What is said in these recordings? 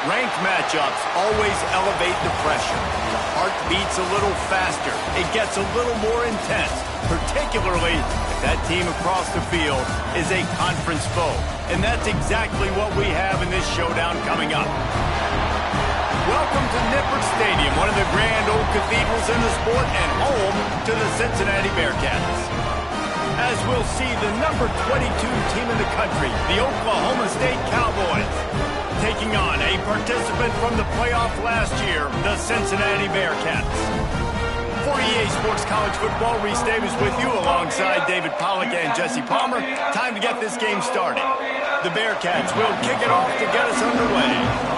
Ranked matchups always elevate the pressure. The heart beats a little faster. It gets a little more intense, particularly if that team across the field is a conference foe. And that's exactly what we have in this showdown coming up. Welcome to Nippert Stadium, one of the grand old cathedrals in the sport and home to the Cincinnati Bearcats. As we'll see, the number 22 team in the country, the Oklahoma State Cowboys, taking on a participant from the playoff last year, the Cincinnati Bearcats. For EA Sports College Football, Reese Davis with you alongside David Pollack and Jesse Palmer. Time to get this game started. The Bearcats will kick it off to get us underway.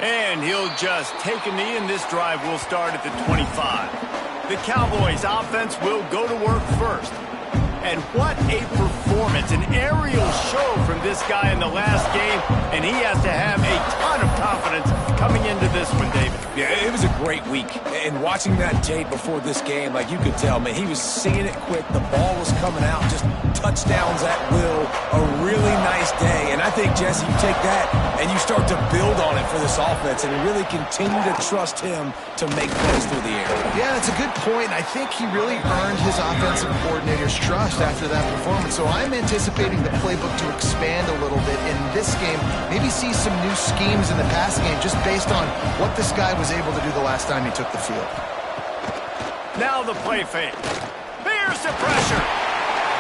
And he'll just take a knee, and this drive will start at the 25. The Cowboys offense will go to work first. And what a performance, an aerial show from this guy in the last game, and he has to have a ton of confidence coming into this one, David. Yeah, it was a great week. And watching that tape before this game, like you could tell, man, he was seeing it quick. The ball was coming out, just touchdowns at will. A really nice day. And I think, Jesse, you take that and you start to build on it for this offense and really continue to trust him to make plays through the air. Yeah, that's a good point. I think he really earned his offensive coordinator's trust after that performance. So I'm anticipating the playbook to expand a little bit in this game. Maybe see some new schemes in the passing game just based on what this guy was able to do the last time he took the field. Now the play fake. Here's the pressure.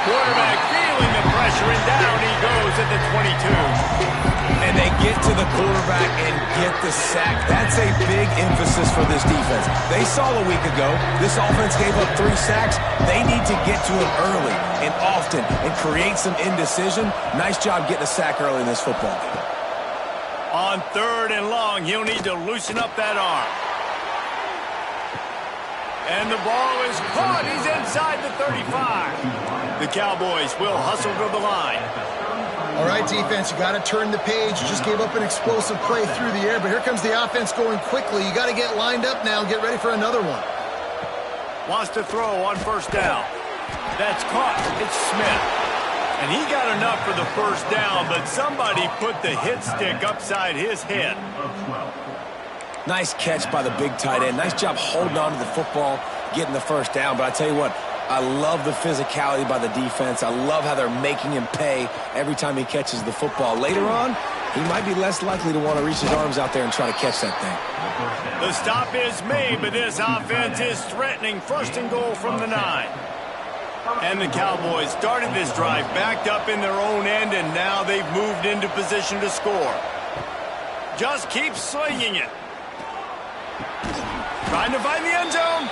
Quarterback feeling the pressure, and down he goes at the 22. And they get to the quarterback and get the sack. That's a big emphasis for this defense. They saw a week ago, this offense gave up 3 sacks. They need to get to him early and often and create some indecision. Nice job getting a sack early in this football game. On 3rd and long, he'll need to loosen up that arm. And the ball is caught. He's inside the 35. The Cowboys will hustle to the line. All right, defense, you got to turn the page. You just gave up an explosive play through the air, but here comes the offense going quickly. You got to get lined up now and get ready for another one. Wants to throw on 1st down. That's caught. It's Smith. And he got enough for the 1st down, but somebody put the hit stick upside his head. Nice catch by the big tight end. Nice job holding on to the football, getting the 1st down. But I tell you what, I love the physicality by the defense. I love how they're making him pay every time he catches the football. Later on, he might be less likely to want to reach his arms out there and try to catch that thing. The stop is made, but this offense is threatening 1st and goal from the 9. And the Cowboys started this drive backed up in their own end, and now they've moved into position to score. Just keep slinging it. Trying to find the end zone.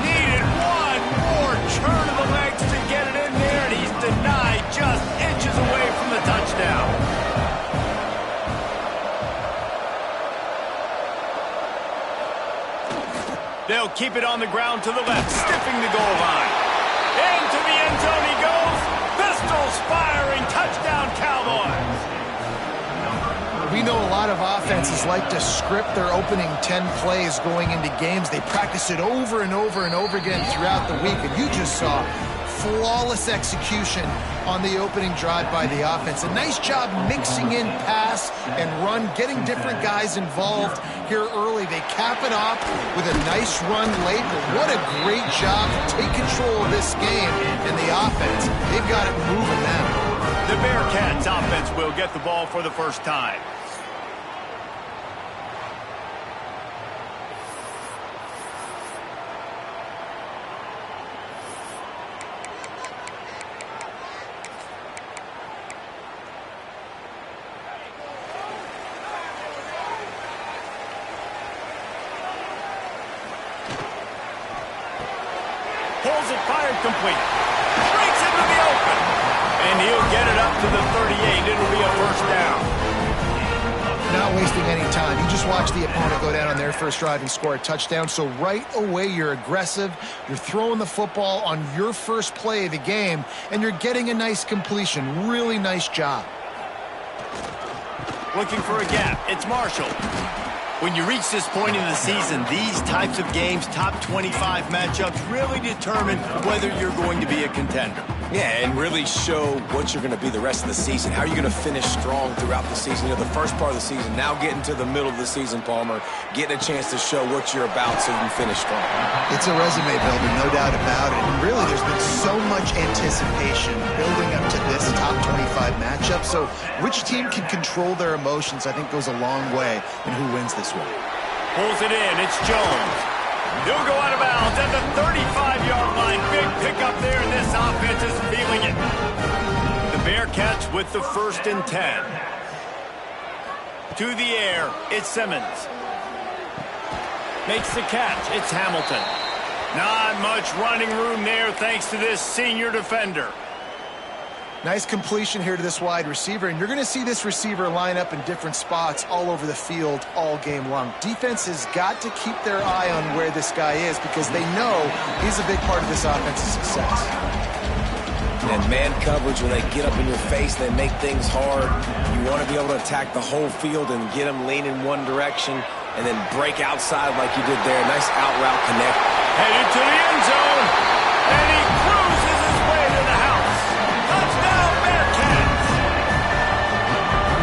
Needed one more turn of the legs to get it in there, and he's denied just inches away from the touchdown. They'll keep it on the ground to the left, stiffing the goal line. Into the end zone he goes. Pistols firing. Touchdown, Cowboys. We know a lot of offenses like to script their opening 10 plays going into games. They practice it over and over and over again throughout the week, and you just saw flawless execution on the opening drive by the offense. A nice job mixing in pass and run, getting different guys involved here early. They cap it off with a nice run late, but what a great job to take control of this game and the offense. They've got it moving now. The Bearcats offense will get the ball for the 1st time. Pulls it, fired complete. Breaks into the open. And he'll get it up to the 38. It'll be a 1st down. Not wasting any time. You just watch the opponent go down on their 1st drive and score a touchdown. So right away, you're aggressive. You're throwing the football on your 1st play of the game, and you're getting a nice completion. Really nice job. Looking for a gap. It's Marshall. When you reach this point in the season, these types of games, top 25 matchups, really determine whether you're going to be a contender. Yeah, and really show what you're going to be the rest of the season. How are you going to finish strong throughout the season? You know, the first part of the season, now getting to the middle of the season, Palmer, getting a chance to show what you're about so you can finish strong. It's a resume builder, no doubt about it. And really, there's been so much anticipation building up to this top 25 matchup. So which team can control their emotions, I think, goes a long way in who wins this one. Pulls it in. It's Jones. He'll go out of bounds at the 35-yard line. Big pickup there, and this offense is feeling it. The Bearcats with the 1st and 10. To the air, it's Simmons. Makes the catch. It's Hamilton. Not much running room there thanks to this senior defender. Nice completion here to this wide receiver, and you're going to see this receiver line up in different spots all over the field all game long. Defense has got to keep their eye on where this guy is because they know he's a big part of this offense's success. And man coverage, when they get up in your face, they make things hard. You want to be able to attack the whole field and get them leaning one direction and then break outside like you did there. Nice out route connect. Headed to the end zone, and he cruises his way to the house. Touchdown, Bearcats!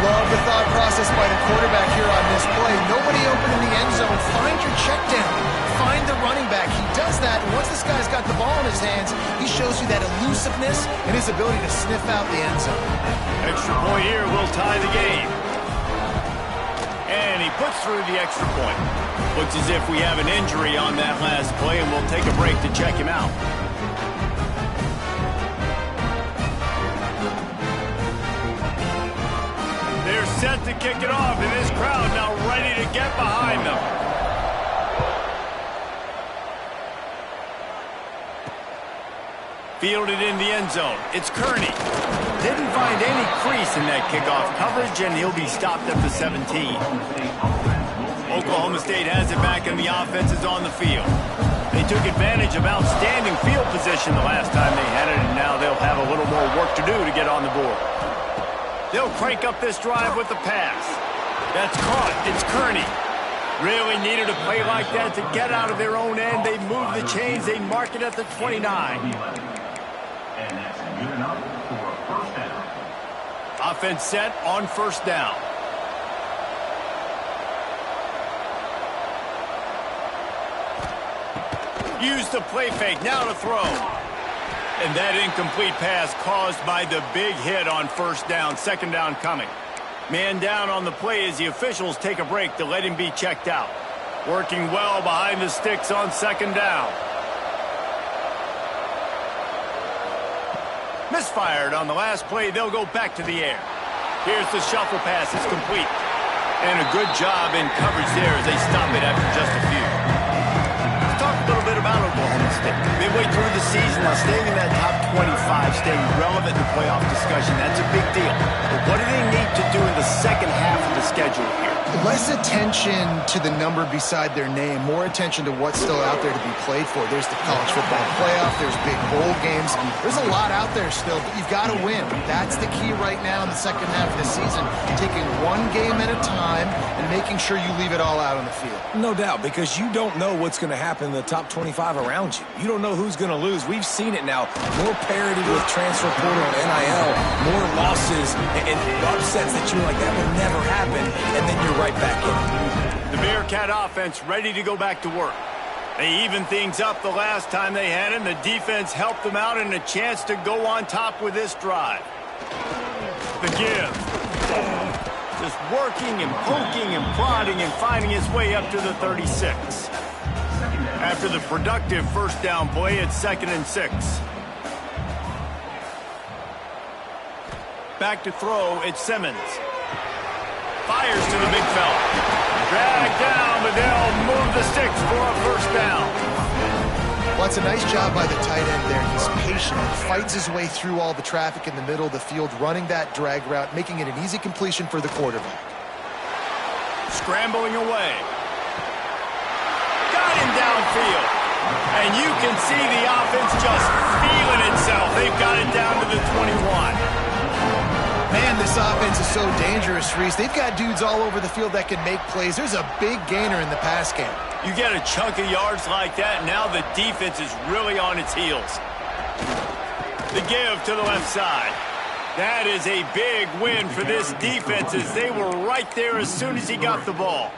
Love the thought process by the quarterback here on this play. Nobody open in the end zone. Find your check down. Find the running back. He does that, and once this guy's got the ball in his hands, he shows you that elusiveness and his ability to sniff out the end zone. Extra point here will tie the game. And he puts through the extra point. Looks as if we have an injury on that last play, and we'll take a break to check him out. They're set to kick it off, and this crowd now ready to get behind them. Fielded in the end zone. It's Kearney. Didn't find any crease in that kickoff coverage, and he'll be stopped at the 17. Oklahoma State has it back, and the offense is on the field. They took advantage of outstanding field position the last time they had it, and now they'll have a little more work to do to get on the board. They'll crank up this drive with the pass. That's caught. It's Kearney. Really needed a play like that to get out of their own end. They move the chains. They mark it at the 29. And that's good enough for a first down. Offense set on first down. Use the play fake. Now to throw. And that incomplete pass caused by the big hit on first down. Second down coming. Man down on the play as the officials take a break to let him be checked out. Working well behind the sticks on second down. Misfired on the last play. They'll go back to the air. Here's the shuffle pass. It's complete. And a good job in coverage there as they stop it after just a few. Let's talk a little bit about Oklahoma State. Midway through the season, now staying in that top 25, staying relevant in the playoff discussion, that's a big deal. But what do they need to do in the second half of the schedule here? Less attention to the number beside their name, more attention to what's still out there to be played for. There's the college football playoff, there's big bowl games. There's a lot out there still, but you've got to win. That's the key right now in the second half of the season, taking one game at a time and making sure you leave it all out on the field. No doubt, because you don't know what's going to happen in the top 25 around you. You don't know who's going to lose. We've seen it now. More parity with transfer portal and NIL, more losses and upsets that you're like, that would never happen, and then you're right back in. The Bearcat offense ready to go back to work. They evened things up the last time they had it, and the defense helped them out and a chance to go on top with this drive. The give. Just working and poking and prodding and finding his way up to the 36. After the productive first down play, it's 2nd and 6. Back to throw, it's Simmons. Fires to the big fella. Drag down, but they'll move the sticks for a first down. Well, it's a nice job by the tight end there. He's patient, fights his way through all the traffic in the middle of the field, running that drag route, making it an easy completion for the quarterback. Scrambling away. Got him downfield. And you can see the offense just feeling itself. They've got it down to the 21. Man, this offense is so dangerous, Reese. They've got dudes all over the field that can make plays. There's a big gainer in the pass game. You get a chunk of yards like that, now the defense is really on its heels. The give to the left side. That is a big win for this defense as they were right there as soon as he got the ball.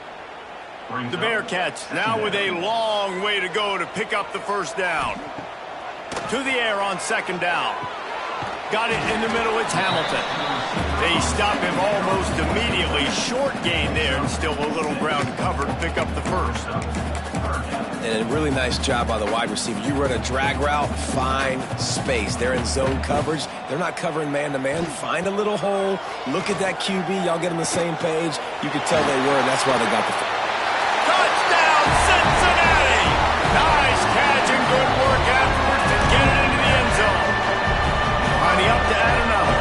The Bearcats now with a long way to go to pick up the first down. To the air on second down. Got it in the middle, it's Hamilton. They stop him almost immediately. Short gain there, and still a little ground cover to pick up the first. And a really nice job by the wide receiver. You run a drag route, find space. They're in zone coverage. They're not covering man-to-man. Find a little hole. Look at that QB. Y'all get on the same page. You could tell they were, and that's why they got the first. Touchdown, Cincinnati! Nice catch and good work afterwards to get it into the end zone. Lining up to add another.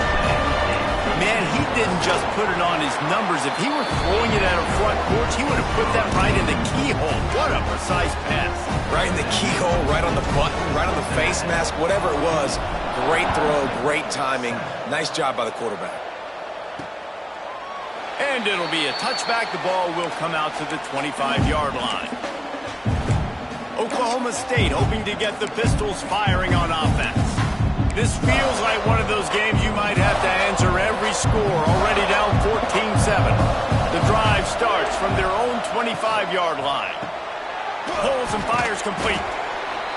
Man, he didn't just put it on his numbers. If he were throwing it at a front porch, he would have put that right in the keyhole. What a precise pass. Right in the keyhole, right on the button, right on the face mask, whatever it was. Great throw, great timing. Nice job by the quarterback. And it'll be a touchback. The ball will come out to the 25-yard line. Oklahoma State hoping to get the Pistols firing on offense. This feels like one of those games you might have to answer every score. Already down 14-7. The drive starts from their own 25-yard line. Pulls and fires complete.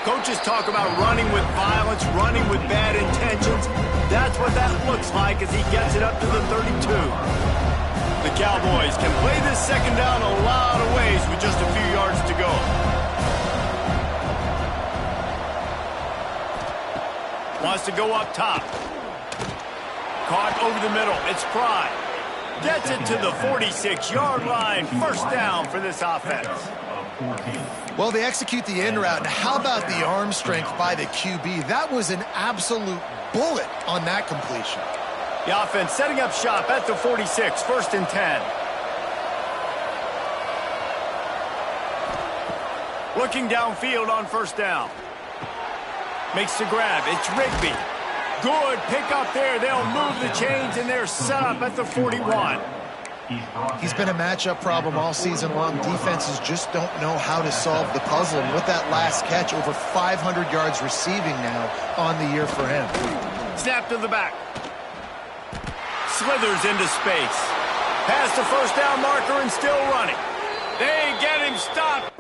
Coaches talk about running with violence, running with bad intentions. That's what that looks like as he gets it up to the 32. The Cowboys can play this second down a lot of ways with just a few yards to go. Wants to go up top. Caught over the middle. It's Pride. Gets it to the 46-yard line. First down for this offense. Well, they execute the in route. Now, how about the arm strength by the QB? That was an absolute bullet on that completion. The offense setting up shop at the 46. First and 10. Looking downfield on first down. Makes the grab. It's Rigby. Good pick up there. They'll move the chains, and they're set up at the 41. He's been a matchup problem all season long. Defenses just don't know how to solve the puzzle. And with that last catch, over 500 yards receiving now on the year for him. Snap to the back. Slithers into space. Past the first down marker and still running. They get him stopped.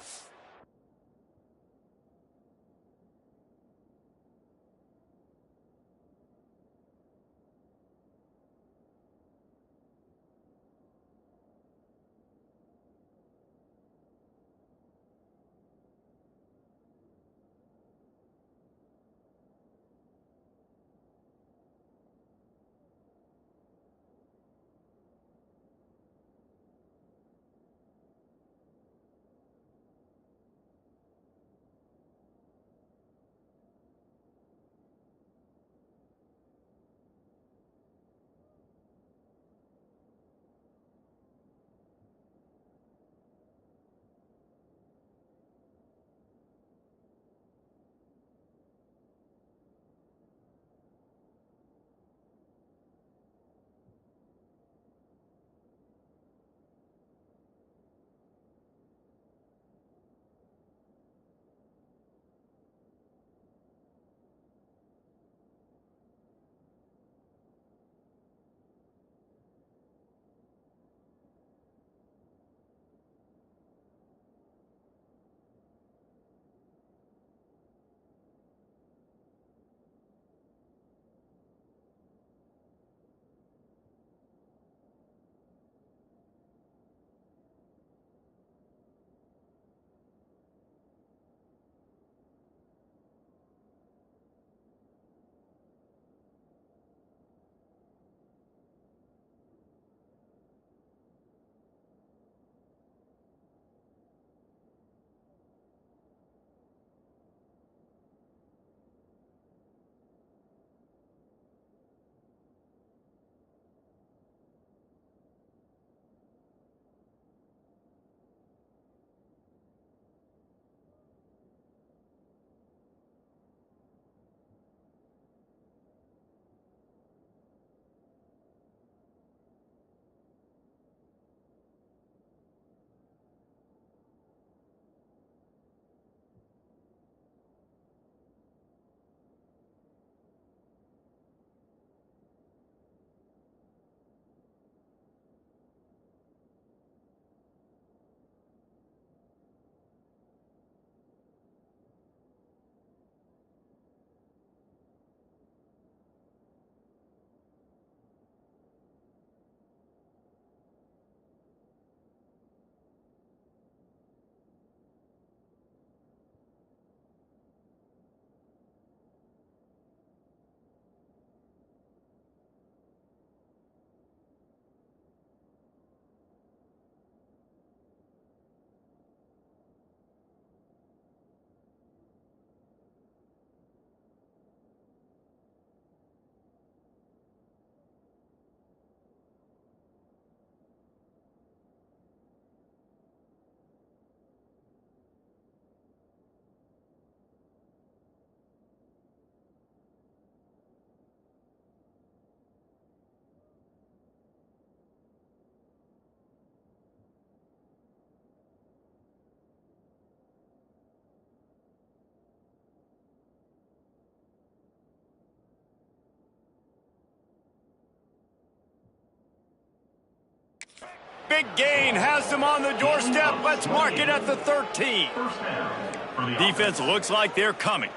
Big gain has them on the doorstep. Let's mark it at the 13. First down for the Defense looks like they're coming.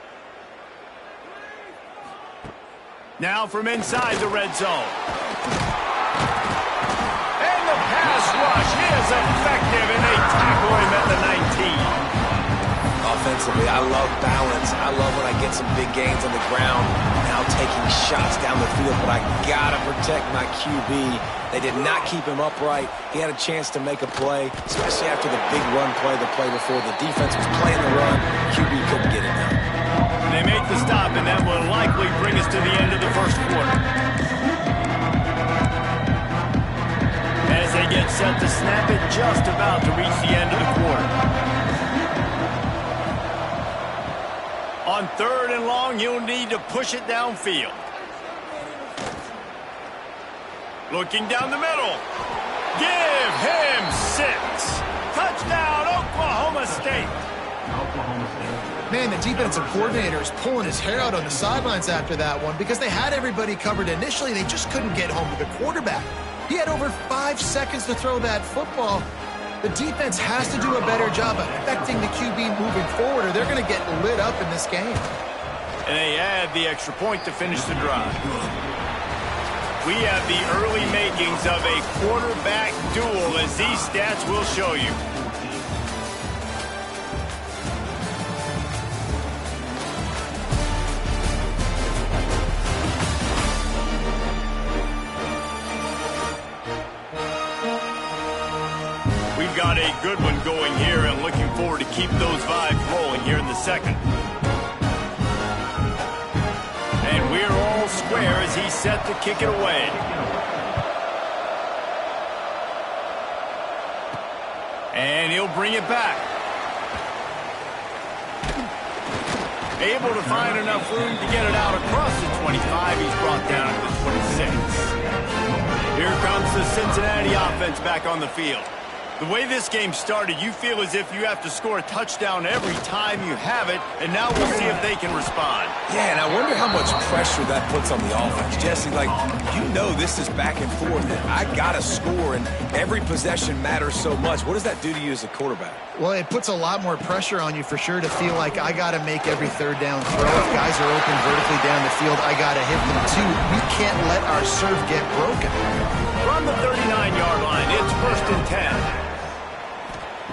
Now from inside the red zone. And the pass rush is effective, and they tackle him at the 19. Offensively, I love balance. I love when I get some big gains on the ground, now taking shots down the field, but I got to protect my QB. They did not keep him upright. He had a chance to make a play, especially after the big run play the play before. The defense was playing the run. QB couldn't get it done. They make the stop, and that will likely bring us to the end of the first quarter. As they get set to snap it, just about to reach the end of the quarter. On 3rd and long, you'll need to push it downfield. Looking down the middle. Give him 6. Touchdown, Oklahoma State. Man, the defensive coordinator is pulling his hair out on the sidelines after that one because they had everybody covered initially. They just couldn't get home to the quarterback. He had over 5 seconds to throw that football. The defense has to do a better job of affecting the QB moving forward, or they're going to get lit up in this game. And they add the extra point to finish the drive. We have the early makings of a quarterback duel, as these stats will show you. We've got a good one going here, and looking forward to keep those vibes rolling here in the second. And we're all square as he's set to kick it away. And he'll bring it back. Able to find enough room to get it out across the 25. He's brought down at the 26. Here comes the Cincinnati offense back on the field. The way this game started, you feel as if you have to score a touchdown every time you have it, and now we'll see if they can respond. Yeah, and I wonder how much pressure that puts on the offense. Jesse, like, you know this is back and forth, and I got to score, and every possession matters so much. What does that do to you as a quarterback? Well, it puts a lot more pressure on you for sure to feel like I got to make every third down throw. If guys are open vertically down the field, I got to hit them too. We can't let our serve get broken. From the 39-yard line, it's 1st and 10.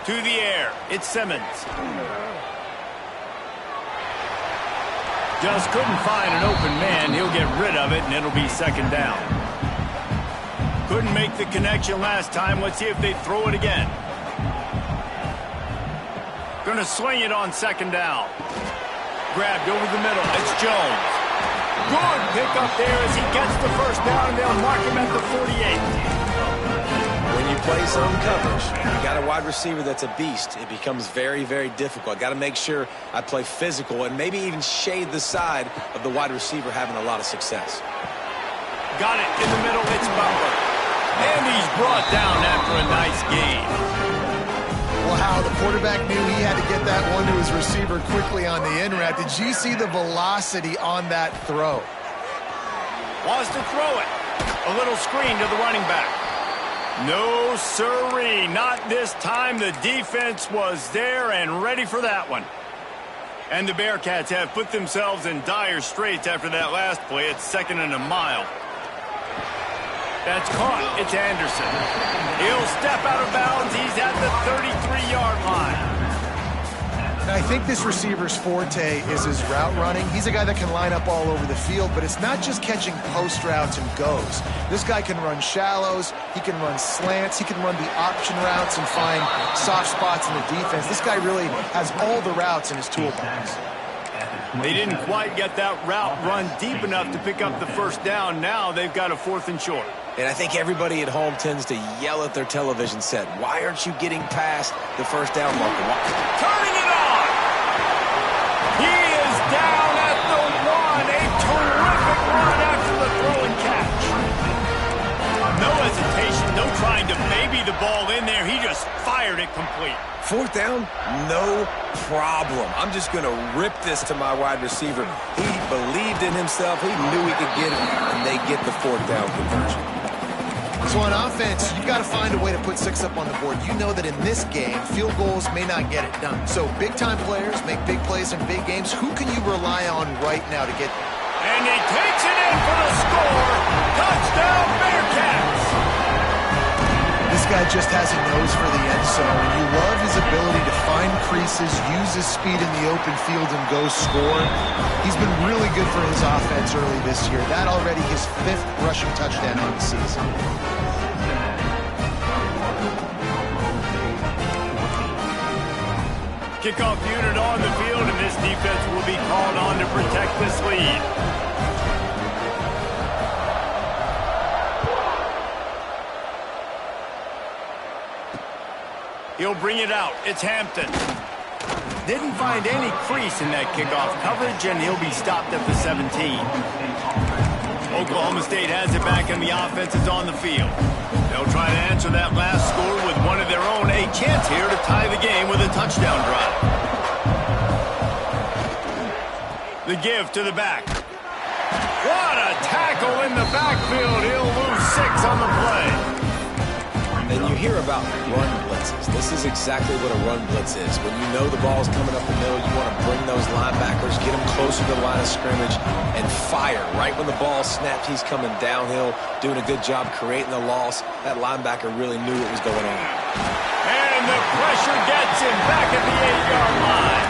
To the air, it's Simmons. Just couldn't find an open man. He'll get rid of it, and it'll be 2nd down. Couldn't make the connection last time. Let's see if they throw it again. Gonna swing it on 2nd down. Grabbed over the middle. It's Jones. Good pick up there as he gets the 1st down, and they'll mark him at the 48. When you play zone coverage, you got a wide receiver that's a beast. It becomes very, very difficult. Got to make sure I play physical and maybe even shade the side of the wide receiver having a lot of success. Got it in the middle. It's Butler. And he's brought down after a nice gain. Well, how the quarterback knew he had to get that one to his receiver quickly on the in route. Did you see the velocity on that throw? Wants to throw it. A little screen to the running back. No, sirree, not this time. The defense was there and ready for that one. And the Bearcats have put themselves in dire straits after that last play. It's 2nd and a mile. That's caught. It's Anderson. He'll step out of bounds. He's at the 33-yard line. I think this receiver's forte is his route running. He's a guy that can line up all over the field, but it's not just catching post routes and goes. This guy can run shallows, he can run slants, he can run the option routes and find soft spots in the defense. This guy really has all the routes in his toolbox. They didn't quite get that route run deep enough to pick up the 1st down. Now they've got a 4th and short. And I think everybody at home tends to yell at their television set. Why aren't you getting past the 1st down marker? Turning it on! He is down at the 1. A terrific run after the throw and catch. No hesitation, no trying to baby the ball in there. He just fired it complete. 4th down, no problem. I'm just going to rip this to my wide receiver. He believed in himself. He knew he could get it, and they get the 4th down conversion. So on offense, you've got to find a way to put 6 up on the board. You know that in this game, field goals may not get it done. So big-time players make big plays in big games. Who can you rely on right now to get there? And he takes it in for the score. Touchdown, Bearcats! This guy just has a nose for the end zone, and you love his ability to find creases, use his speed in the open field, and go score. He's been really good for his offense early this year. That already his 5th rushing touchdown on the season. Kickoff unit on the field, and this defense will be called on to protect this lead. He'll bring it out. It's Hampton. Didn't find any crease in that kickoff coverage, and he'll be stopped at the 17. Oklahoma State has it back, and the offense is on the field. They'll try to answer that last score with one of their own. A chance here to tie the game with a touchdown drive. The give to the back. What a tackle in the backfield. He'll lose 6 on the play. And you hear about run blitzes. This is exactly what a run blitz is. When you know the ball's coming up the middle, you want to bring those linebackers, get them closer to the line of scrimmage, and fire. Right when the ball snapped, he's coming downhill, doing a good job creating the loss. That linebacker really knew what was going on. And the pressure gets him back at the 8-yard line.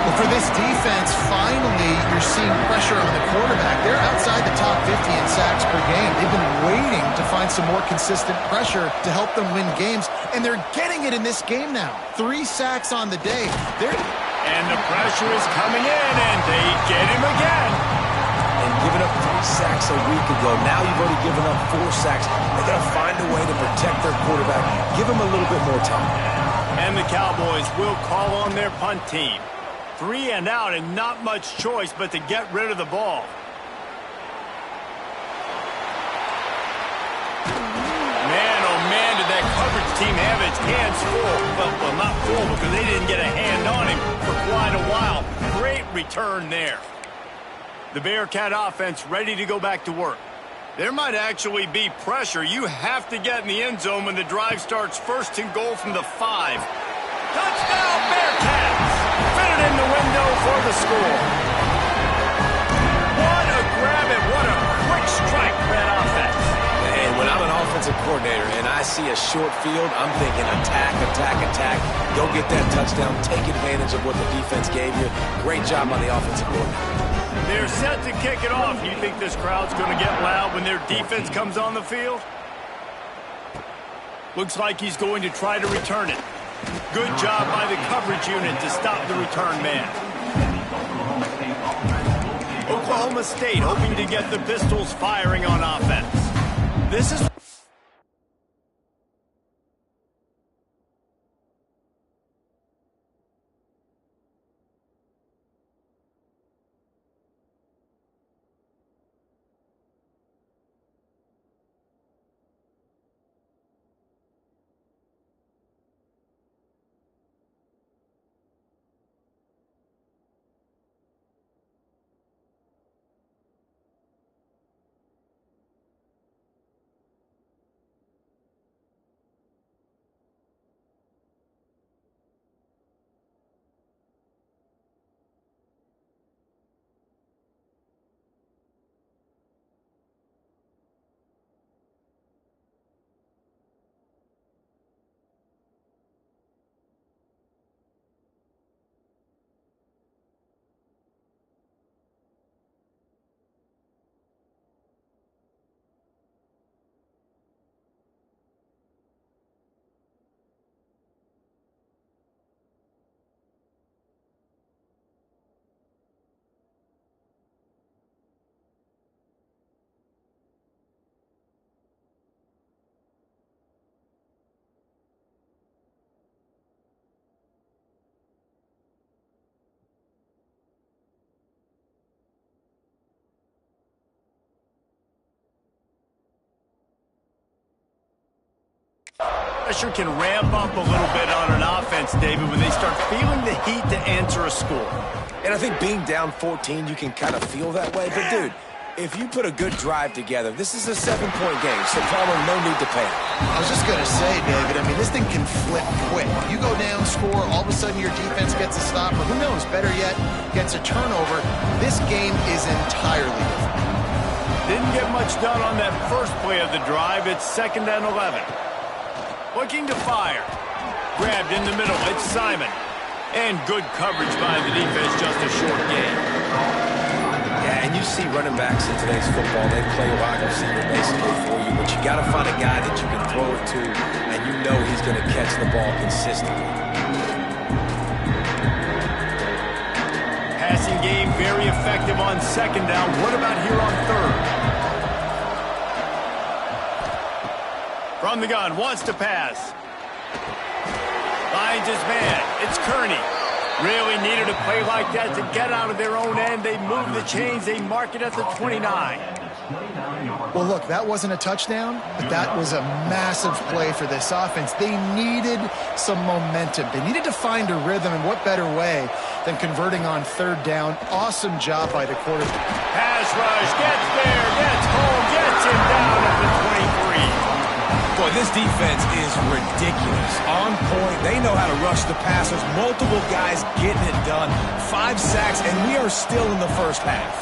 Well, for this defense, finally, you're seeing pressure on the quarterback. They're outside the top 50 in sacks per game. They've been waiting to find some more consistent pressure to help them win games, and they're getting it in this game now. 3 sacks on the day. And the pressure is coming in, and they get him again. And giving up 3 sacks a week ago, now you've already given up 4 sacks. They're going to find a way to protect their quarterback. Give him a little bit more time. And the Cowboys will call on their punt team. 3 and out, and not much choice but to get rid of the ball. Man, oh man, did that coverage team have its hands full. Well, not full because they didn't get a hand on him for quite a while. Great return there. The Bearcat offense ready to go back to work. There might actually be pressure. You have to get in the end zone when the drive starts. 1st and goal from the 5. Touchdown, Bearcats! Fit it in the window for the score. What a grab and what a quick strike for that offense. And when I'm an offensive coordinator and I see a short field, I'm thinking attack, attack, attack. Go get that touchdown. Take advantage of what the defense gave you. Great job by the offensive coordinator. They're set to kick it off. You think this crowd's going to get loud when their defense comes on the field? Looks like he's going to try to return it. Good job by the coverage unit to stop the return man. Oklahoma State hoping to get the Pistols firing on offense. This is... Pressure can ramp up a little bit on an offense, David, when they start feeling the heat to answer a score. And I think being down 14, you can kind of feel that way. But, dude, If you put a good drive together, this is a 7-point game, so Palmer, no need to panic. I was just going to say, David, I mean, this thing can flip quick. You go down, score, all of a sudden your defense gets a stop, or who knows, better yet, gets a turnover. This game is entirely different. Didn't get much done on that first play of the drive. It's 2nd and 11. Looking to fire. Grabbed in the middle. It's Simon. And good coverage by the defense, just a short gain. Yeah, and you see running backs in today's football, they play wide receiver basically for you, but you got to find a guy that you can throw it to, and you know he's going to catch the ball consistently. Passing game very effective on 2nd down. What about here on 3rd? From the gun, wants to pass. Finds his man. It's Kearney. Really needed a play like that to get out of their own end. They move the chains. They mark it at the 29. Well, look, that wasn't a touchdown, but that was a massive play for this offense. They needed some momentum. They needed to find a rhythm, and what better way than converting on 3rd down. Awesome job by the quarterback. Pass rush, gets there, gets home, gets him down at the 23. Boy, this defense is ridiculous. On point. They know how to rush the passers. Multiple guys getting it done. 5 sacks, and we are still in the first half.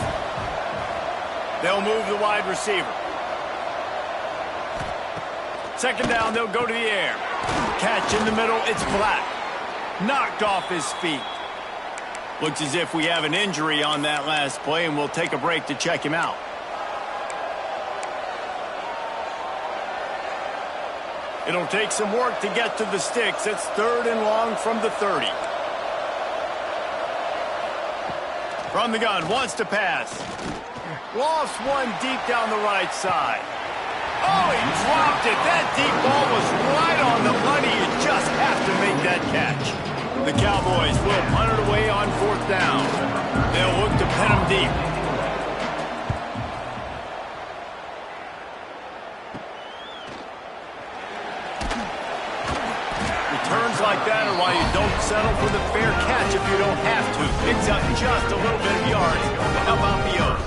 They'll move the wide receiver. 2nd down, they'll go to the air. Catch in the middle, it's Black. Knocked off his feet. Looks as if we have an injury on that last play, and we'll take a break to check him out. It'll take some work to get to the sticks. It's 3rd and long from the 30. From the gun, wants to pass. Lost one deep down the right side. Oh, he dropped it. That deep ball was right on the money. You just have to make that catch. The Cowboys will punt it away on 4th down. They'll look to pin him deep. Returns like that are why you don't settle for the fair catch if you don't have to. Picks up just a little bit of yards. How about the O's?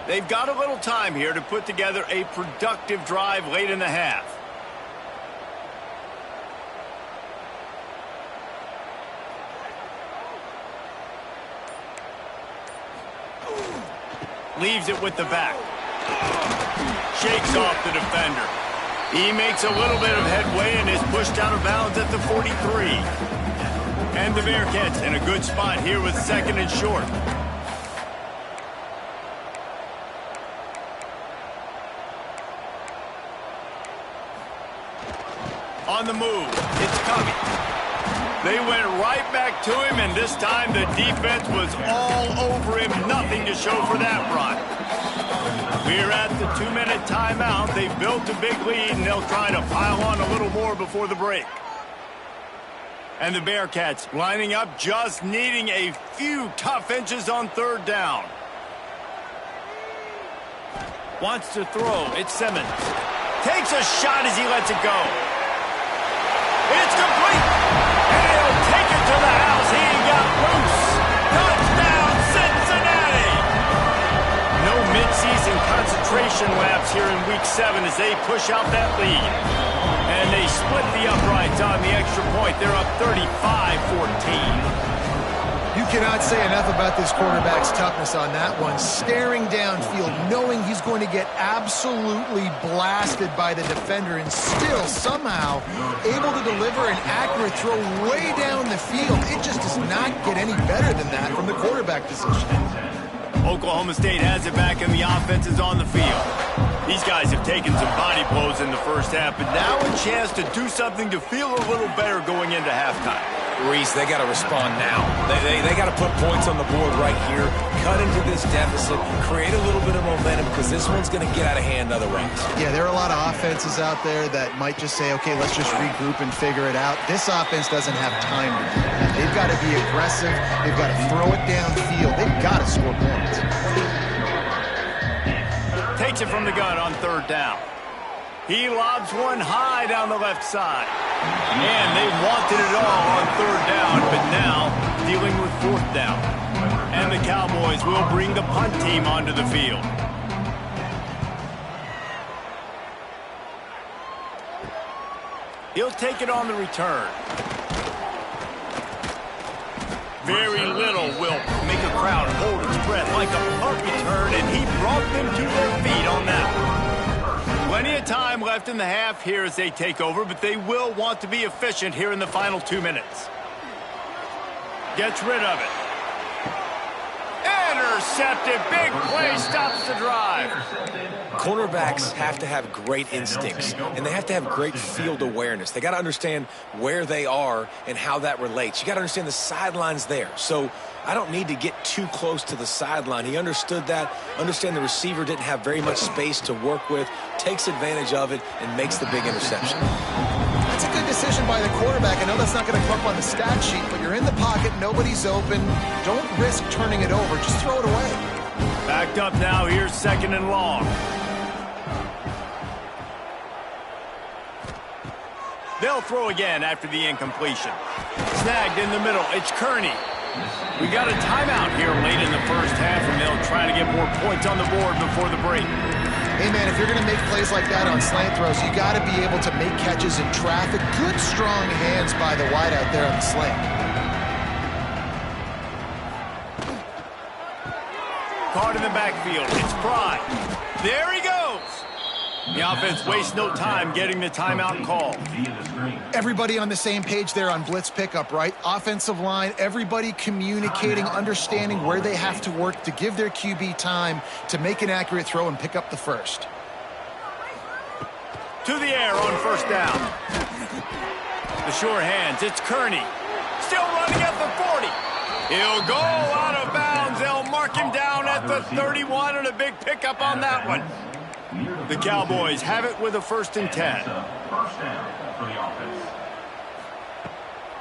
They've got a little time here to put together a productive drive late in the half. Leaves it with the back. Shakes off the defender. He makes a little bit of headway and is pushed out of bounds at the 43. And the Bearcats in a good spot here with 2nd and short. On the move, it's Covey. They went right back to him, and this time the defense was all over him. Nothing to show for that run. We're at the 2-minute timeout. They've built a big lead, and they'll try to pile on a little more before the break. And the Bearcats lining up, just needing a few tough inches on 3rd down. Wants to throw. It's Simmons. Takes a shot as he lets it go. It's complete. And he'll take it to the house. He got loose. Touchdown, Cincinnati. No midseason concentration laps here in Week 7 as they push out that lead. And they split the uprights on the extra point. They're up 35-14. You cannot say enough about this quarterback's toughness on that one. Staring downfield, knowing he's going to get absolutely blasted by the defender, and still somehow able to deliver an accurate throw way down the field. It just does not get any better than that from the quarterback position. Oklahoma State has it back, and the offense is on the field. These guys have taken some body blows in the first half, but now a chance to do something to feel a little better going into halftime. Reese, they got to respond now. They got to put points on the board right here, cut into this deficit, create a little bit of momentum, because this one's going to get out of hand otherwise. Yeah, there are a lot of offenses out there that might just say, okay, let's just regroup and figure it out. This offense doesn't have time to do that. They've got to be aggressive. They've got to throw it downfield. They've got to score points. Takes it from the gun on 3rd down. He lobs one high down the left side. And they wanted it all on 3rd down, but now dealing with 4th down. And the Cowboys will bring the punt team onto the field. He'll take it on the return. Very little will make a crowd hold its breath like a punt return, and he brought them to their feet on that one. Plenty of time left in the half here as they take over, but they will want to be efficient here in the final 2 minutes. Gets rid of it. Intercepted. Big play stops the drive. Cornerbacks have to have great instincts, and they have to have great field awareness. They got to understand where they are and how that relates. You got to understand the sidelines there. So I don't need to get too close to the sideline. He understood that. Understand the receiver didn't have very much space to work with, takes advantage of it, and makes the big interception. That's a good decision by the quarterback. I know that's not going to come up on the stat sheet, but you're in the pocket, nobody's open. Don't risk turning it over. Just throw it away. Backed up now. Here's 2nd and long. They'll throw again after the incompletion. Snagged in the middle. It's Kearney. We got a timeout here late in the first half, and they'll try to get more points on the board before the break. Hey, man, if you're going to make plays like that on slant throws, you got to be able to make catches in traffic. Good, strong hands by the wideout there on the slant. Caught in the backfield. It's Fry. There he goes. The offense wastes no time getting the timeout call. Everybody on the same page there on blitz pickup, right? Offensive line, everybody communicating, understanding where they have to work to give their QB time to make an accurate throw and pick up the first. To the air on first down. The sure hands. It's Kearney. Still running at the 40. He'll go out of bounds. They'll mark him down at the 31, and a big pickup on that one. The Cowboys have it with a 1st and 10.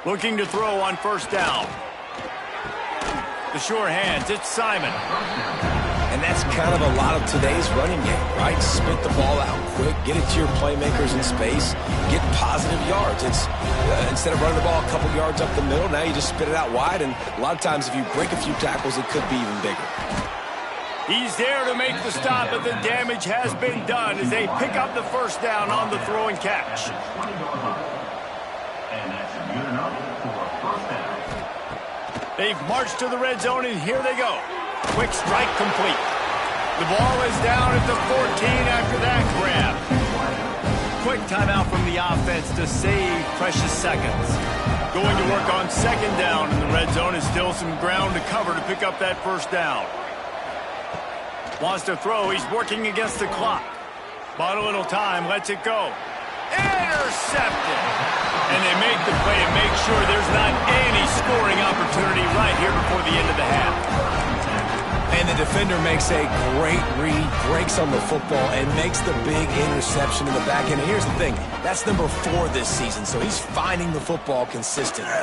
Looking to throw on first down. The sure hands. It's Simon. And that's kind of a lot of today's running game, right? Spit the ball out quick, get it to your playmakers in space, get positive yards. It's instead of running the ball a couple yards up the middle, now you just spit it out wide, and a lot of times if you break a few tackles, it could be even bigger. He's there to make the stop, but the damage has been done as they pick up the first down on the throw and catch. And that's good enough for a first down. They've marched to the red zone, and here they go. Quick strike complete. The ball is down at the 14 after that grab. Quick timeout from the offense to save precious seconds. Going to work on 2nd down in the red zone is still some ground to cover to pick up that first down. Wants to throw. He's working against the clock. Bought a little time. Lets it go. Intercepted. And they make the play and make sure there's not any scoring opportunity right here before the end of the half. And the defender makes a great read, breaks on the football, and makes the big interception in the back end. And here's the thing. That's number 4 this season, so he's finding the football consistently.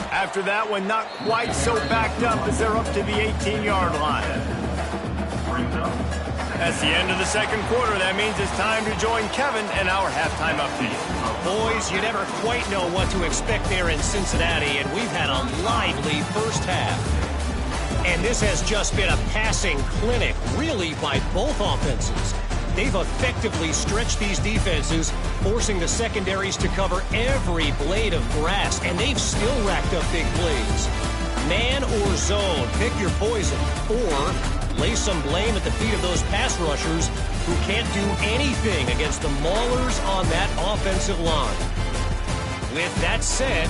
After that one, not quite so backed up as they're up to the 18-yard line. That's the end of the 2nd quarter. That means it's time to join Kevin and our halftime update. Boys, you never quite know what to expect there in Cincinnati, and we've had a lively first half. And this has just been a passing clinic, really, by both offenses. They've effectively stretched these defenses, forcing the secondaries to cover every blade of grass, and they've still racked up big plays. Man or zone, pick your poison, or lay some blame at the feet of those pass rushers who can't do anything against the maulers on that offensive line. With that said,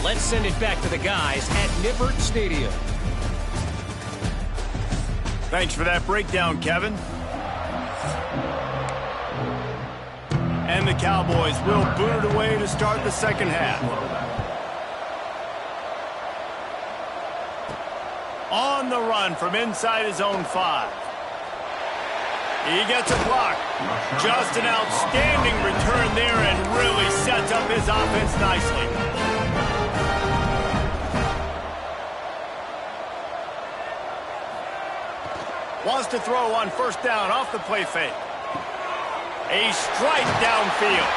let's send it back to the guys at Nippert Stadium. Thanks for that breakdown, Kevin. And the Cowboys will boot it away to start the 2nd half. On the run from inside his own 5. He gets a block. Just an outstanding return there and really sets up his offense nicely. Wants to throw on first down off the play fake. A strike downfield.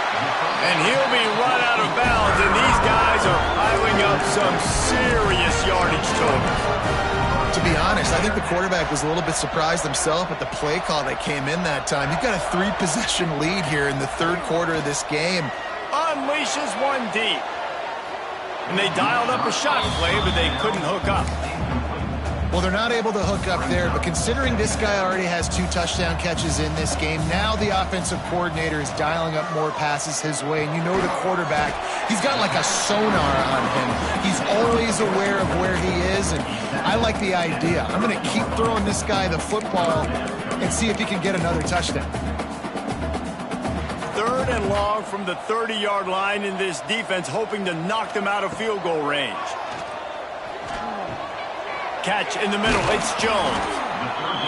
And he'll be run out of bounds, and these guys are piling up some serious yardage totals. To be honest, I think the quarterback was a little bit surprised himself at the play call that came in that time. You've got a 3-possession lead here in the third quarter of this game. Unleashes one deep. And they dialed up a shot play, but they couldn't hook up. Well, they're not able to hook up there, but considering this guy already has 2 touchdown catches in this game, now the offensive coordinator is dialing up more passes his way. And you know the quarterback, he's got like a sonar on him. He's always aware of where he is, and I like the idea. I'm going to keep throwing this guy the football and see if he can get another touchdown. 3rd and long from the 30-yard line in this defense, hoping to knock them out of field goal range. Catch in the middle. It's Jones.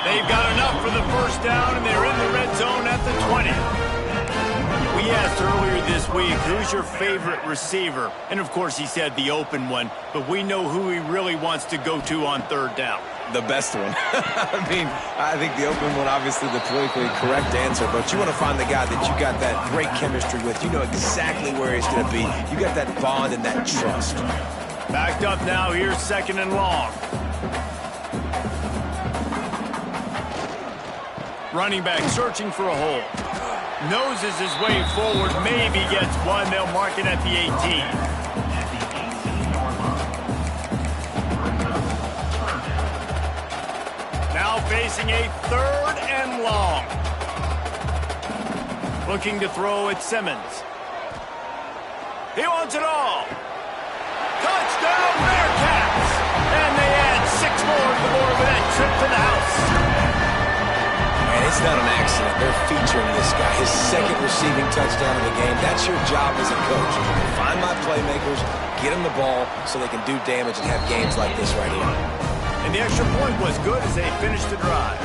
They've got enough for the first down, and they're in the red zone at the 20. We asked earlier this week, who's your favorite receiver? And, of course, he said the open one, but we know who he really wants to go to on 3rd down. The best one. I mean, I think the open one, obviously the politically correct answer, but you want to find the guy that you got that great chemistry with. You know exactly where he's going to be. You got that bond and that trust. Backed up now. Here's 2nd and long. Running back searching for a hole. Noses his way forward. Maybe gets one. They'll mark it at the 18. Now facing a 3rd and long. Looking to throw at Simmons. He wants it all. Touchdown Bearcats! And they add 6 more to the board with that trip to the house. And it's not an accident. They're featuring this guy. His 2nd receiving touchdown of the game. That's your job as a coach. Find my playmakers, get them the ball so they can do damage and have games like this right here. And the extra point was good as they finished the drive.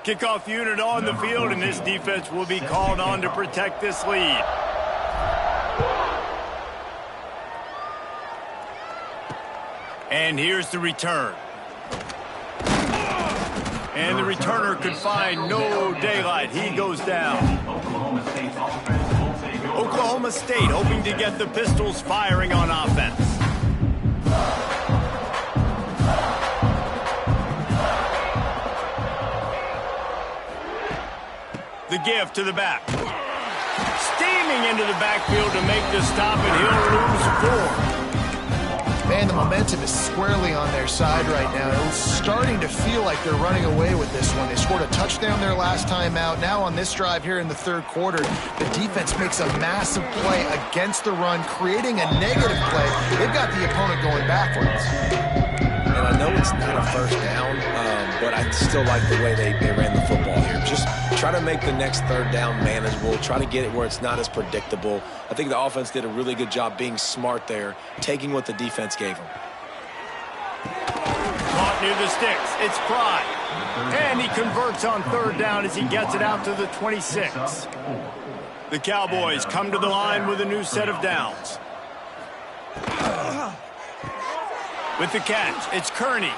Kickoff unit on the field, and this defense will be called on to protect this lead. And here's the return. And the returner could find no daylight. He goes down. Oklahoma State hoping to get the Pistols firing on offense. The give to the back. Steaming into the backfield to make the stop, and he'll lose 4. Man, the momentum is squarely on their side right now. It's starting to feel like they're running away with this one. They scored a touchdown their last time out. Now on this drive here in the 3rd quarter, the defense makes a massive play against the run, creating a negative play. They've got the opponent going backwards. And I know it's not a first down, but I still like the way they ran the football here. Just try to make the next 3rd down manageable. Try to get it where it's not as predictable. I think the offense did a really good job being smart there, taking what the defense gave them. Caught near the sticks. It's Pride. And he converts on 3rd down as he gets it out to the 26. The Cowboys come to the line with a new set of downs. With the catch, it's Kearney.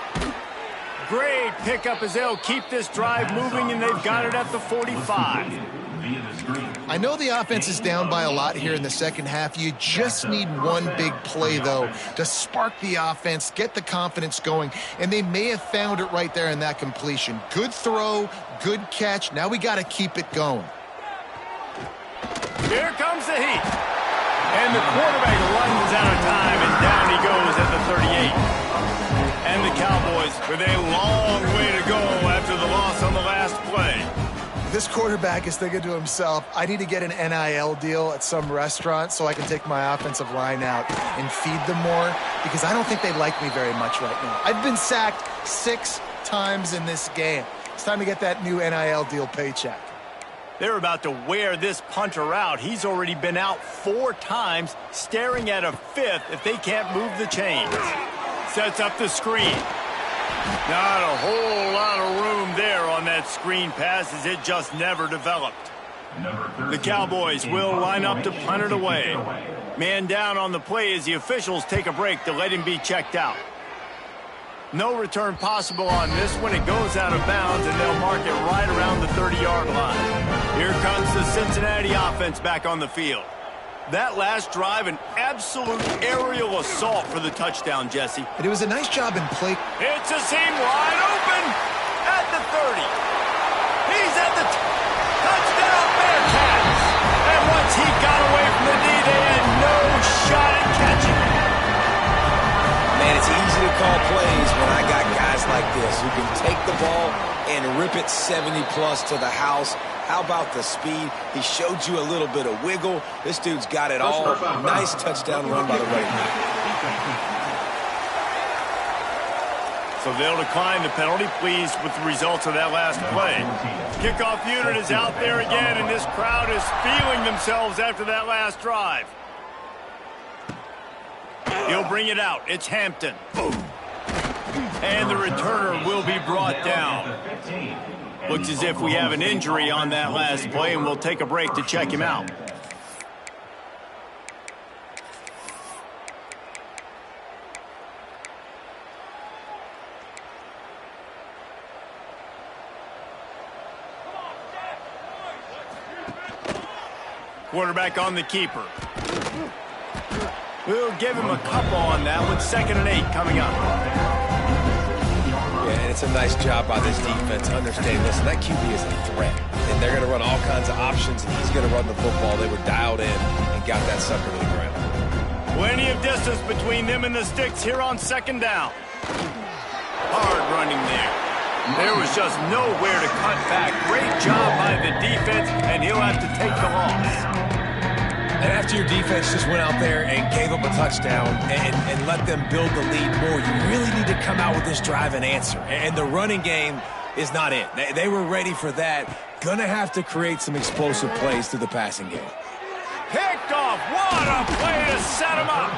Great pickup as they'll keep this drive moving, and they've got it at the 45. I know the offense is down by a lot here in the second half. You just need one big play, though, to spark the offense, get the confidence going, and they may have found it right there in that completion. Good throw, good catch. Now we got to keep it going. Here comes the heat. And the quarterback runs out of time, and down he goes at the 38. And the Cowboys with a long way to go after the loss on the last play. This quarterback is thinking to himself, I need to get an NIL deal at some restaurant so I can take my offensive line out and feed them more, because I don't think they like me very much right now. I've been sacked 6 times in this game. It's time to get that new NIL deal paycheck. They're about to wear this punter out. He's already been out 4 times, staring at a 5th if they can't move the chains. Sets up the screen. Not a whole lot of room there on that screen pass, as it just never developed. The Cowboys will line up to punt it away. Man down on the play as the officials take a break to let him be checked out. No return possible on this when it goes out of bounds, and they'll mark it right around the 30-yard line. Here comes the Cincinnati offense back on the field. That last drive, an absolute aerial assault for the touchdown, Jesse. And it was a nice job in play. It's a seam wide open at the 30. He's at the touchdown, Bearcats. And once he got away from the knee, they had no shot at catching him. Man, it's easy to call plays when I got guys like this who can take the ball and rip it 70-plus to the house. How about the speed? He showed you a little bit of wiggle. This dude's got it all. Nice touchdown run by the running back. So they'll decline the penalty, pleased with the results of that last play. Kickoff unit is out there again, and this crowd is feeling themselves after that last drive. He'll bring it out. It's Hampton. And the returner will be brought down. Looks as if we have an injury on that last play, and we'll take a break to check him out. Quarterback on the keeper. We'll give him a couple on that one. 2nd and 8 coming up. Yeah, and it's a nice job by this defense. Understand, listen, that QB is a threat. And they're going to run all kinds of options, and he's going to run the football. They were dialed in and got that sucker to the ground. Plenty of distance between them and the sticks here on 2nd down. Hard running there. There was just nowhere to cut back. Great job by the defense, and he'll have to take the loss. And after your defense just went out there and gave up a touchdown and let them build the lead more, you really need to come out with this drive and answer. And the running game is not it. They were ready for that. Gonna have to create some explosive plays through the passing game. Picked off. What a play to set him up.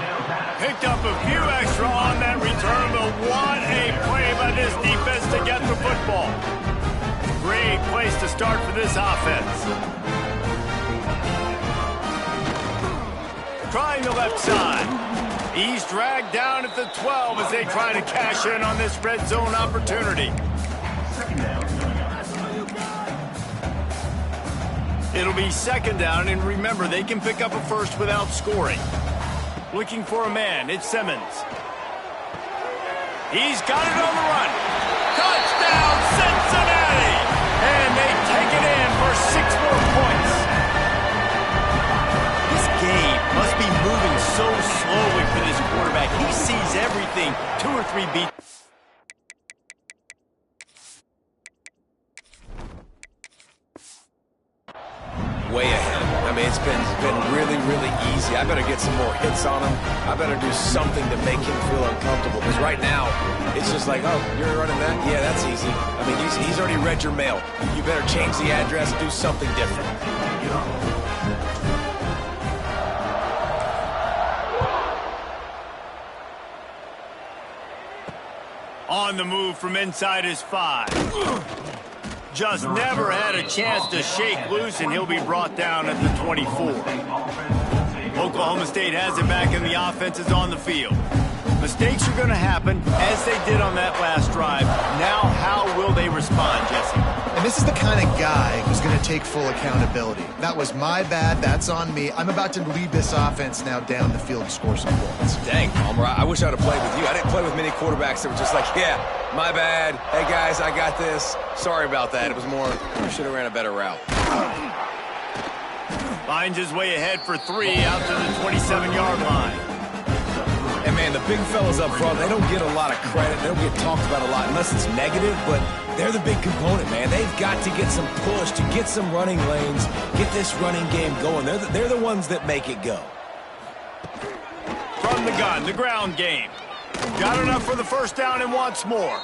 Picked up a few extra on that return, but what a play by this defense to get the football. Great place to start for this offense. Trying the left side. He's dragged down at the 12 as they try to cash in on this red zone opportunity. It'll be 2nd down, and remember, they can pick up a first without scoring. Looking for a man. It's Simmons. He's got it on the run. Touchdown, Cincinnati! And they take it in for 6 more points. This game must be moving so slowly for this quarterback. He sees everything. 2 or 3 beats. Way ahead. I mean, it's been really, really easy. I better get some more hits on him. I better do something to make him feel uncomfortable. Because right now, it's just like, oh, you're running that? Yeah, that's easy. I mean, he's already read your mail. You better change the address, do something different. On the move from inside his 5. Just never had a chance to shake loose, and he'll be brought down at the 24. Oklahoma State has it back, and the offense is on the field. Mistakes are going to happen, as they did on that last drive. Now, how will they respond, Jesse? And this is the kind of guy who's going to take full accountability. That was my bad. That's on me. I'm about to lead this offense now down the field and score some points. Dang, Palmer, I wish I would have played with you. I didn't play with many quarterbacks that were just like, yeah, my bad. Hey, guys, I got this. Sorry about that. It was more, I should have ran a better route. Finds his way ahead for 3 out to the 27-yard line. And, man, the big fellas up front, they don't get a lot of credit. They don't get talked about a lot unless it's negative, but they're the big component, man. They've got to get some push, to get some running lanes, get this running game going. They're the ones that make it go. From the gun, the ground game. Got enough for the first down and wants more.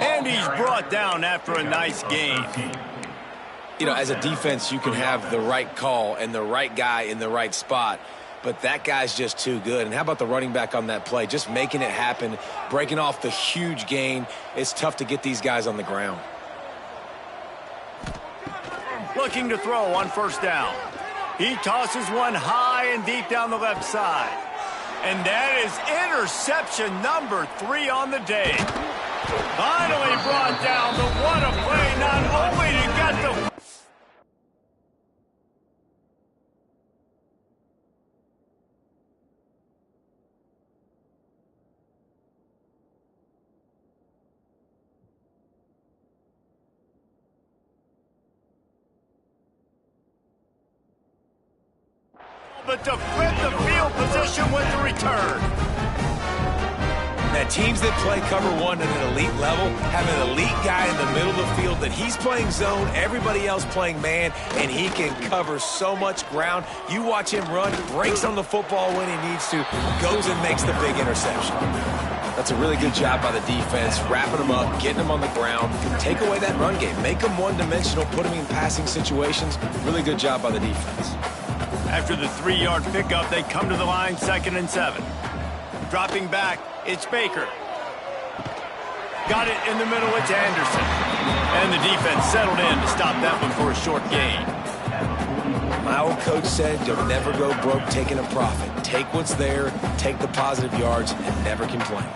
And he's brought down after a nice gain. You know, as a defense, you can have the right call and the right guy in the right spot, but that guy's just too good. And how about the running back on that play? Just making it happen, breaking off the huge gain. It's tough to get these guys on the ground. looking to throw on first down. He tosses one high and deep down the left side. And that is interception number 3 on the day. Finally brought down, but what a play, not only to get the... but to flip the field position with the return. Now, teams that play cover 1 at an elite level have an elite guy in the middle of the field that he's playing zone, everybody else playing man, and he can cover so much ground. You watch him run, breaks on the football when he needs to, goes and makes the big interception. That's a really good job by the defense, wrapping them up, getting them on the ground, take away that run game, make them one-dimensional, put them in passing situations. Really good job by the defense. After the 3-yard pickup, they come to the line, 2nd and 7. Dropping back, it's Baker. Got it in the middle, it's Anderson. And the defense settled in to stop that one for a short gain. My old coach said, don't never go broke taking a profit. Take what's there, take the positive yards, and never complain.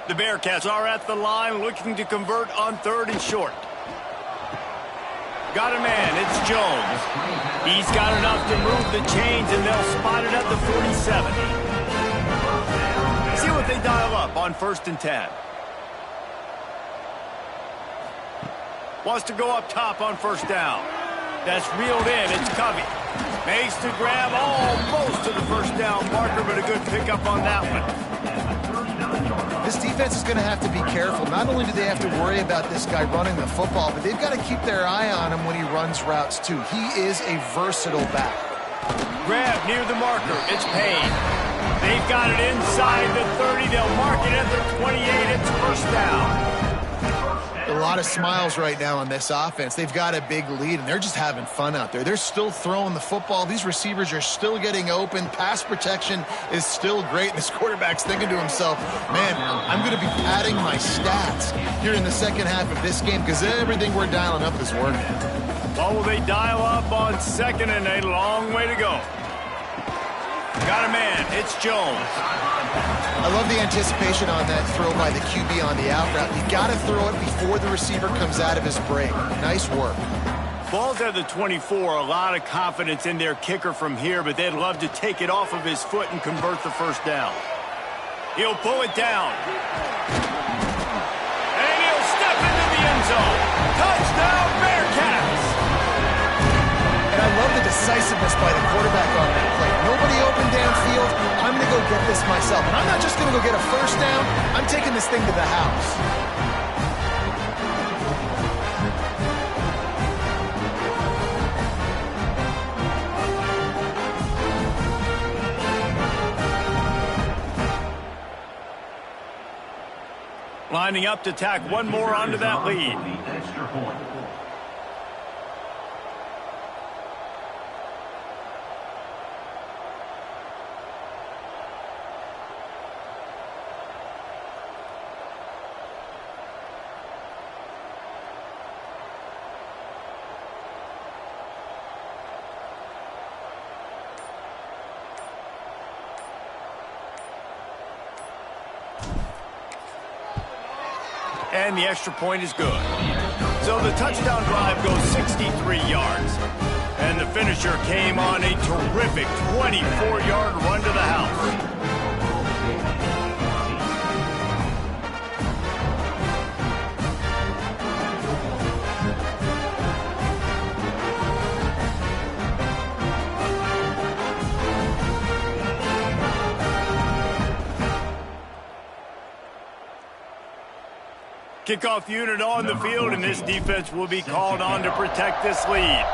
The Bearcats are at the line looking to convert on 3rd and short. Got a man, it's Jones. He's got enough to move the chains, and they'll spot it at the 47. See what they dial up on 1st and 10. Wants to go up top on first down. That's reeled in, it's Covey. Makes the grab almost to the first down marker, but a good pickup on that one. This defense is going to have to be careful. Not only do they have to worry about this guy running the football, but they've got to keep their eye on him when he runs routes, too. He is a versatile back. Grab near the marker. It's Payne. They've got it inside the 30. They'll mark it at the 28. It's first down. A lot of smiles right now on this offense. They've got a big lead, and they're just having fun out there. They're still throwing the football. These receivers are still getting open. Pass protection is still great. And this quarterback's thinking to himself, man, I'm going to be padding my stats here in the second half of this game because everything we're dialing up is working. What will they dial up on 2nd and a long way to go? Got a man. It's Jones. I love the anticipation on that throw by the QB on the out route. You got to throw it before the receiver comes out of his break. Nice work. Ball's at the 24. A lot of confidence in their kicker from here, but they'd love to take it off of his foot and convert the first down. He'll pull it down. And he'll step into the end zone. Touchdown, Bearcats! And I love the decisiveness by the quarterback on that play. Nobody open downfield. I'm going to go get this myself. And I'm not just going to go get a first down. I'm taking this thing to the house. Lining up to tack one more onto that lead. Extra point. And the extra point is good. So the touchdown drive goes 63 yards. And the finisher came on a terrific 24-yard run to the house. Kickoff unit on the field, and this defense will be called on to protect this lead.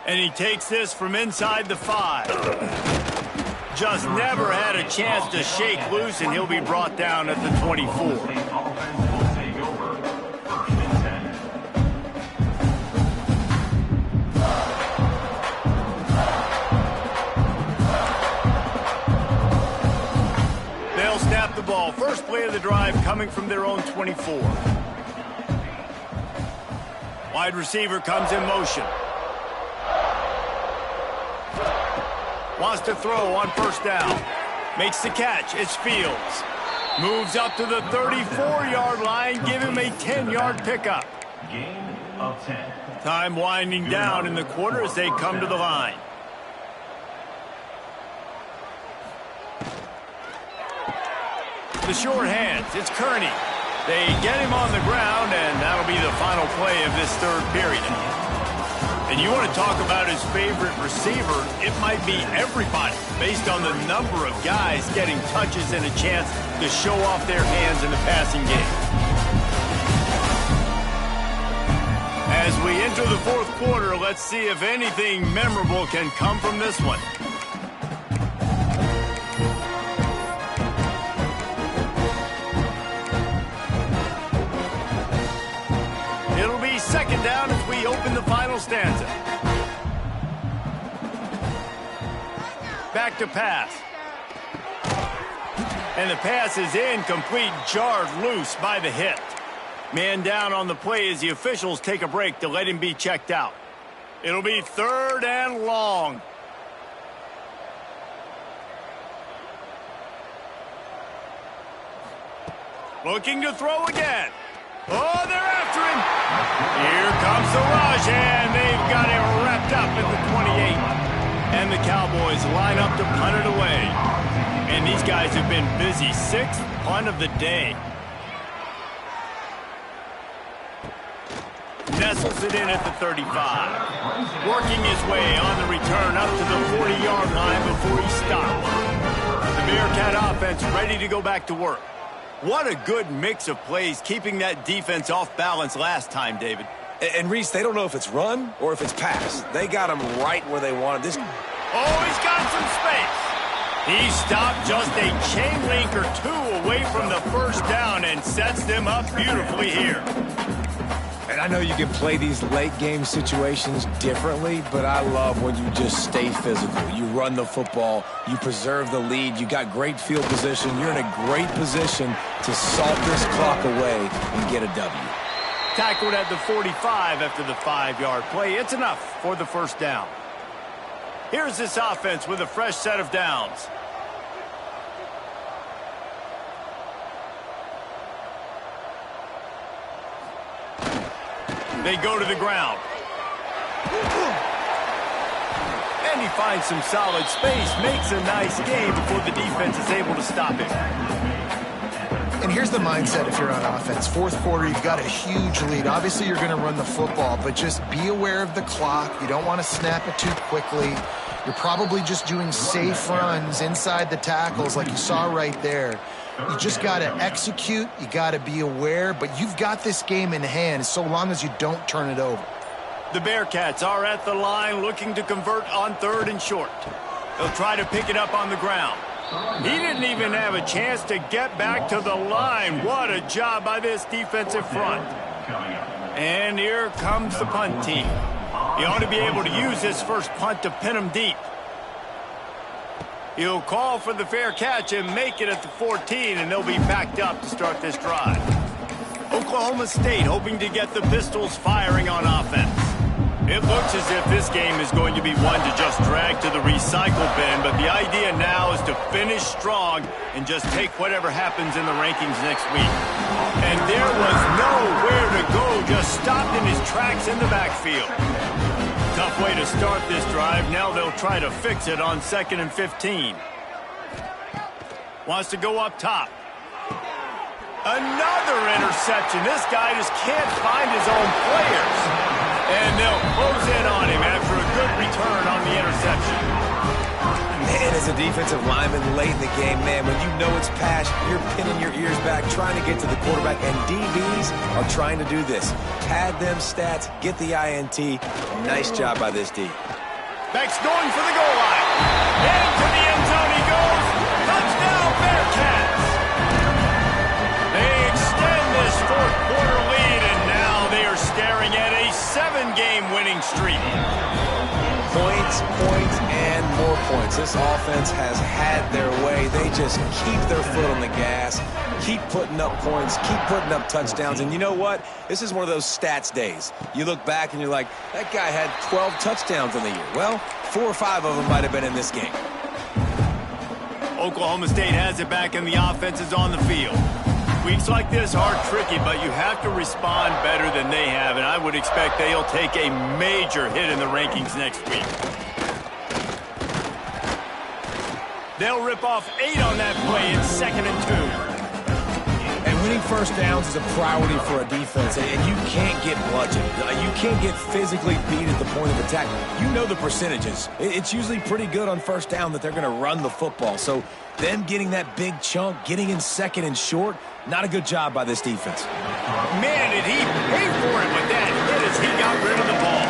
And he takes this from inside the 5. Just never had a chance to shake loose, and he'll be brought down at the 24. Snap the ball. First play of the drive coming from their own 24. Wide receiver comes in motion. Wants to throw on first down. Makes the catch. It's Fields. Moves up to the 34-yard line. Give him a 10-yard pickup. Gain of 10. Time winding down in the quarter as they come to the line. The short hands. It's Kearney. They get him on the ground, and that'll be the final play of this third period. And you want to talk about his favorite receiver, it might be everybody, based on the number of guys getting touches and a chance to show off their hands in the passing game. As we enter the fourth quarter, let's see if anything memorable can come from this one. It'll be second down as we open the final stanza. Back to pass. And the pass is incomplete, jarred loose by the hit. Man down on the play as the officials take a break to let him be checked out. It'll be third and long. Looking to throw again. Oh, they're after him. Here comes the rush, and they've got him wrapped up at the 28. And the Cowboys line up to punt it away. And these guys have been busy. Sixth punt of the day. Nestles it in at the 35. Working his way on the return up to the 40-yard line before he stopped. The Bearcat offense ready to go back to work. What a good mix of plays, keeping that defense off balance last time, David. And Reese, they don't know if it's run or if it's pass. They got him right where they wanted this. Oh, he's got some space. He stopped just a chain link or two away from the first down and sets them up beautifully here. And I know you can play these late game situations differently, but I love when you just stay physical. You run the football, you preserve the lead, you got great field position, you're in a great position to salt this clock away and get a W. Tackled at the 45 after the 5-yard play. It's enough for the first down. Here's this offense with a fresh set of downs. They go to the ground. And he finds some solid space, makes a nice game before the defense is able to stop him. And here's the mindset if you're on offense. Fourth quarter, you've got a huge lead. Obviously, you're going to run the football, but just be aware of the clock. You don't want to snap it too quickly. You're probably just doing safe runs inside the tackles like you saw right there. You just got to execute. You got to be aware, but you've got this game in hand so long as you don't turn it over. The Bearcats are at the line looking to convert on third and short. They'll try to pick it up on the ground. He didn't even have a chance to get back to the line. What a job by this defensive front. And here comes the punt team. He ought to be able to use this first punt to pin him deep. He'll call for the fair catch and make it at the 14, and they'll be backed up to start this drive. Oklahoma State hoping to get the Pistols firing on offense. It looks as if this game is going to be one to just drag to the recycle bin, but the idea now is to finish strong and just take whatever happens in the rankings next week. And there was nowhere to go, just stopped in his tracks in the backfield. Tough way to start this drive. Now they'll try to fix it on 2nd and 15. Wants to go up top. Another interception. This guy just can't find his own players. And they'll close in on him after a good return on the interception. Man, as a defensive lineman late in the game, man, when you know it's pass, you're pinning your ears back, trying to get to the quarterback, and DBs are trying to do this. Pad them stats, get the INT. Nice job by this D. Beck's going for the goal line. Into the end zone he goes. Touchdown, Bearcats. They extend this fourth quarter lead, and now they are staring at a 7-game winning streak. Points, points, and more points. This offense has had their way. They just keep their foot on the gas. keep putting up points, keep putting up touchdowns. And you know what? This is one of those stats days. You look back and you're like, that guy had 12 touchdowns in the year. Well, 4 or 5 of them might have been in this game. Oklahoma State has it back and the offense is on the field. Weeks like this are tricky, but you have to respond better than they have, and I would expect they'll take a major hit in the rankings next week. They'll rip off 8 on that play in 2nd and 2. And winning first downs is a priority for a defense, and you can't get bludgeoned. You can't get physically beat at the point of attack. You know the percentages. It's usually pretty good on first down that they're going to run the football. So them getting that big chunk, getting in 2nd and short, not a good job by this defense. Man, did he pay for it with that hit as he got rid of the ball.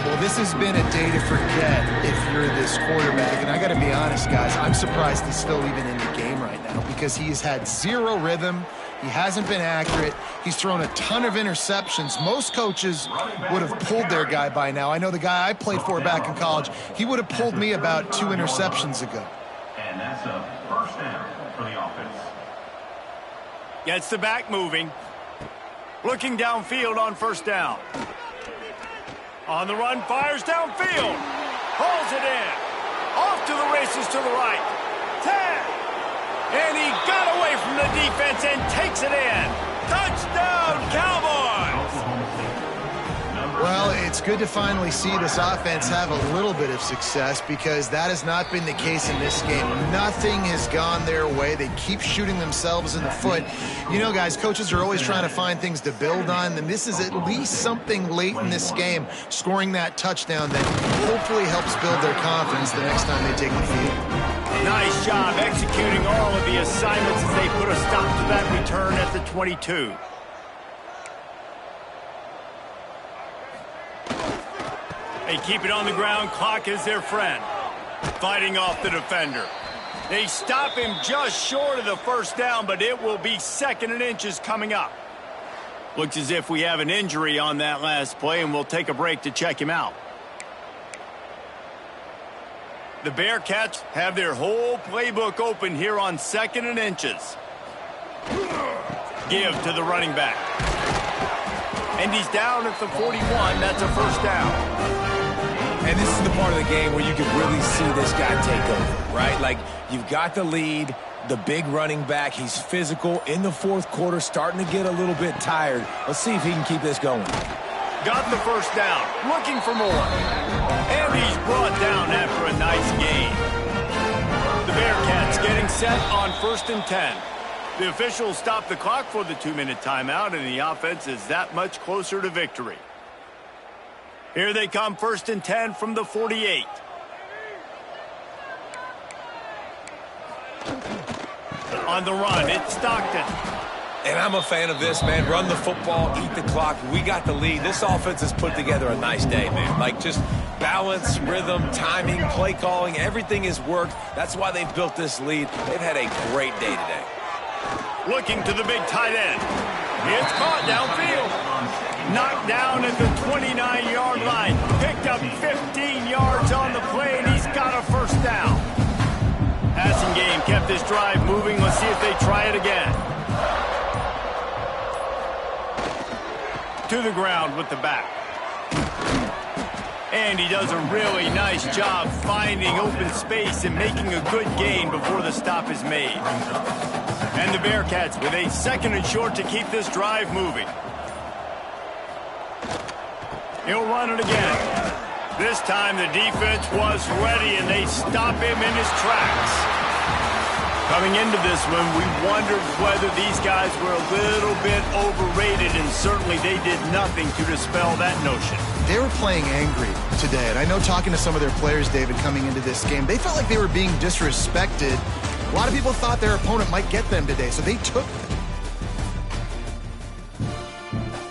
Well, this has been a day to forget if you're this quarterback. And I got to be honest, guys, I'm surprised he's still even in the game right now because he has had 0 rhythm. He hasn't been accurate. He's thrown a ton of interceptions. Most coaches would have pulled their guy by now. I know the guy I played for back in college, he would have pulled me about 2 interceptions ago. And that's a first down for the offense. Gets the back moving. Looking downfield on first down. On the run, fires downfield. Pulls it in. Off to the races to the right. 10. And he got away from the defense and takes it in. Touchdown, Cowboys! Well, it's good to finally see this offense have a little bit of success because that has not been the case in this game. Nothing has gone their way. They keep shooting themselves in the foot. You know, guys, coaches are always trying to find things to build on, and this is at least something late in this game, scoring that touchdown that hopefully helps build their confidence the next time they take the field. Nice job executing all of the assignments as they put a stop to that return at the 22. They keep it on the ground. Clock is their friend. Fighting off the defender. They stop him just short of the first down, but it will be 2nd and inches coming up. Looks as if we have an injury on that last play, and we'll take a break to check him out. The Bearcats have their whole playbook open here on 2nd and inches. Give to the running back. And he's down at the 41. That's a first down. And this is the part of the game where you can really see this guy take over, right? Like, you've got the lead, the big running back. He's physical in the 4th quarter, starting to get a little bit tired. Let's see if he can keep this going. Got the first down, looking for more. And he's brought down after a nice gain. The Bearcats getting set on 1st and 10. The officials stop the clock for the 2-minute timeout, and the offense is that much closer to victory. Here they come, 1st and 10 from the 48. On the run, it's Stockton. And I'm a fan of this, man. Run the football, eat the clock. We got the lead. This offense has put together a nice day, man. Like, just balance, rhythm, timing, play calling, everything has worked. That's why they've built this lead. They've had a great day today. Looking to the big tight end. It's caught downfield. Knocked down at the 29-yard line. Picked up 15 yards on the play, and he's got a first down. Passing game kept this drive moving. Let's see if they try it again. To the ground with the back. And he does a really nice job finding open space and making a good gain before the stop is made. And the Bearcats with a 2nd and short to keep this drive moving. He'll run it again. This time the defense was ready and they stop him in his tracks. Coming into this one, we wondered whether these guys were a little bit overrated, and certainly they did nothing to dispel that notion. They were playing angry today, and I know talking to some of their players, David, coming into this game, they felt like they were being disrespected. A lot of people thought their opponent might get them today, so they took